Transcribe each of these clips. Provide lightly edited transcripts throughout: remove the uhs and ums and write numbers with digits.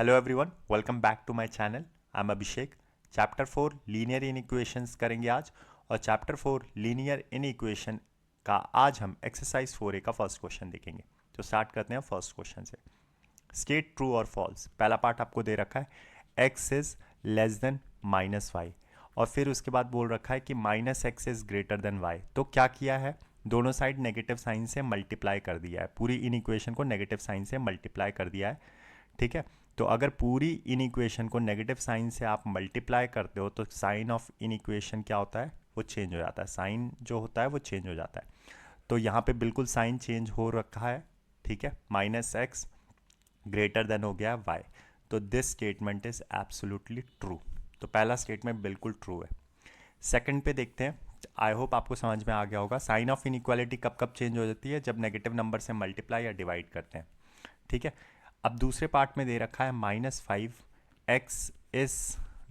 Hello everyone, welcome back to my channel. I am Abhishek. Chapter 4 linear inequations करेंगे आज, और chapter 4 linear inequation का आज हम एक्सरसाइज 4A का फर्स्ट क्वेश्चन देखेंगे। तो स्टार्ट करते हैं फर्स्ट क्वेश्चन से। स्टेट ट्रू और फॉल्स। पहला पार्ट आपको दे रखा है x is less then -y, और फिर उसके बाद बोल रखा है कि -x is greater than y। तो क्या किया है, दोनों साइड नेगेटिव साइन से मल्टीप्लाई कर दिया है, पूरी इन इक्वेशन को नेगेटिव साइन से मल्टीप्लाई कर दिया है। ठीक है, तो अगर पूरी इन इक्वेशन को नेगेटिव साइन से आप मल्टीप्लाई करते हो तो साइन ऑफ इन इक्वेशन क्या होता है, वो चेंज हो जाता है। साइन जो होता है वो चेंज हो जाता है। तो यहाँ पे बिल्कुल साइन चेंज हो रखा है। ठीक है, -x ग्रेटर देन हो गया y। तो this statement is absolutely true. तो पहला स्टेटमेंट बिल्कुल ट्रू है। सेकंड पे देखते हैं। आई होप आपको समझ में आ गया होगा। साइन ऑफ इनइक्वालिटी कब कब चेंज हो जाती है, जब नेगेटिव नंबर से मल्टीप्लाई या डिवाइड करते हैं। ठीक है, अब दूसरे पार्ट में दे रखा है -5 x इज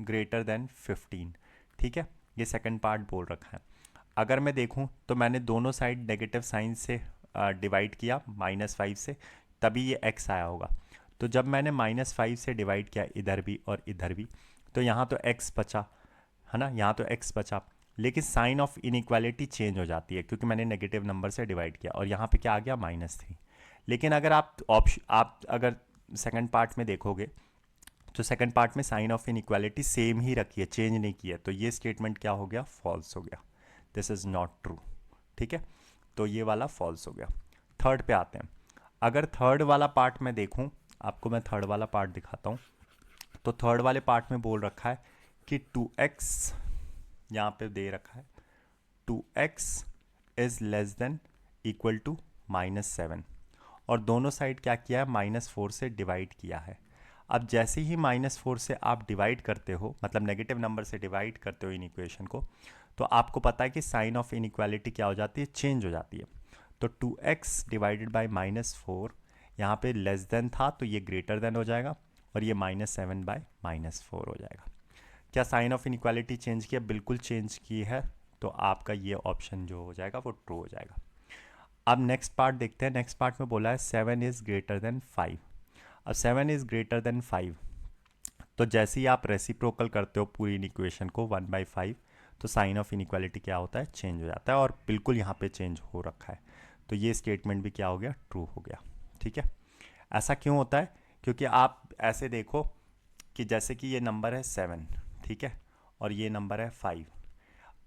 ग्रेटर देन 15। ठीक है, ये सेकंड पार्ट बोल रखा है। अगर मैं देखूं तो मैंने दोनों साइड नेगेटिव साइन से डिवाइड किया -5 से, तभी ये x आया होगा। तो जब मैंने -5 से डिवाइड किया इधर भी और इधर भी, तो यहाँ तो x बचा, है ना, यहाँ तो x बचा। लेकिन साइन ऑफ इनइक्वालिटी चेंज हो जाती है क्योंकि मैंने नेगेटिव नंबर से डिवाइड किया, और यहाँ पे क्या आ गया -3। लेकिन अगर आप अगर सेकंड पार्ट में देखोगे तो सेकंड पार्ट में साइन ऑफ इनइक्वालिटी सेम ही रखी है, चेंज नहीं किया। तो ये स्टेटमेंट क्या हो गया, फॉल्स हो गया। This is not true. ठीक है, तो ये वाला फॉल्स हो गया। थर्ड पे आते हैं। अगर थर्ड वाला पार्ट में देखूं, आपको मैं थर्ड वाला पार्ट दिखाता हूं। तो थर्ड वाले पार्ट में बोल रखा है कि 2x, यहाँ पे दे रखा है 2x is less than equal to -7, और दोनों साइड क्या किया है, -4 से डिवाइड किया है। अब जैसे ही -4 से आप डिवाइड करते हो, मतलब नेगेटिव नंबर से डिवाइड करते हो इन इक्वेशन को, तो आपको पता है कि साइन ऑफ इनइक्वालिटी क्या हो जाती है, चेंज हो जाती है। तो 2x डिवाइडेड बाई -4, यहाँ पे लेस देन था तो ये ग्रेटर देन हो जाएगा, और ये -7 बाय -4 हो जाएगा। क्या साइन ऑफ इनइक्वालिटी चेंज किया, बिल्कुल चेंज की है। तो आपका ये ऑप्शन जो हो जाएगा वो ट्रू हो जाएगा। अब नेक्स्ट पार्ट देखते हैं। नेक्स्ट पार्ट में बोला है 7 इज ग्रेटर देन 5। अब 7 इज ग्रेटर देन 5, तो जैसे ही आप रेसिप्रोकल करते हो पूरी इक्वेशन को 1/5, तो साइन ऑफ इनइक्वालिटी क्या होता है, चेंज हो जाता है, और बिल्कुल यहाँ पे चेंज हो रखा है। तो ये स्टेटमेंट भी क्या हो गया, ट्रू हो गया। ठीक है, ऐसा क्यों होता है, क्योंकि आप ऐसे देखो कि जैसे कि ये नंबर है 7, ठीक है, और ये नंबर है 5,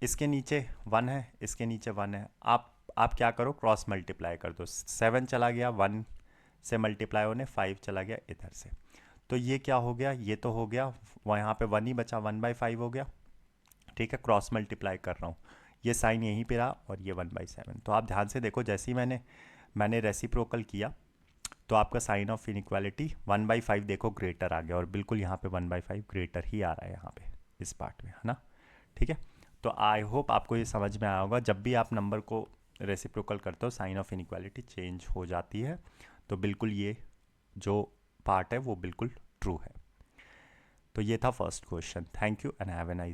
इसके नीचे 1 है, इसके नीचे 1 है। आप क्या करो, क्रॉस मल्टीप्लाई कर दो। 7 चला गया 1 से मल्टीप्लाई होने, 5 चला गया इधर से। तो ये क्या हो गया, ये तो हो गया, वहाँ यहाँ पे 1 ही बचा, 1/5 हो गया। ठीक है, क्रॉस मल्टीप्लाई कर रहा हूँ, ये साइन यहीं पे रहा, और ये 1/7। तो आप ध्यान से देखो, जैसे ही मैंने रेसिप्रोकल किया तो आपका साइन ऑफ इनइक्वालिटी 1/5 देखो ग्रेटर आ गया, और बिल्कुल यहाँ पे 1/5 ग्रेटर ही आ रहा है यहाँ पे इस पार्ट में, है ना। ठीक है, तो आई होप आपको ये समझ में आया होगा। जब भी आप नंबर को रेसिप्रोकल करते हो साइन ऑफ इनइक्वालिटी चेंज हो जाती है। तो बिल्कुल ये जो पार्ट है वो बिल्कुल ट्रू है। तो ये था first question. Thank you and have a nice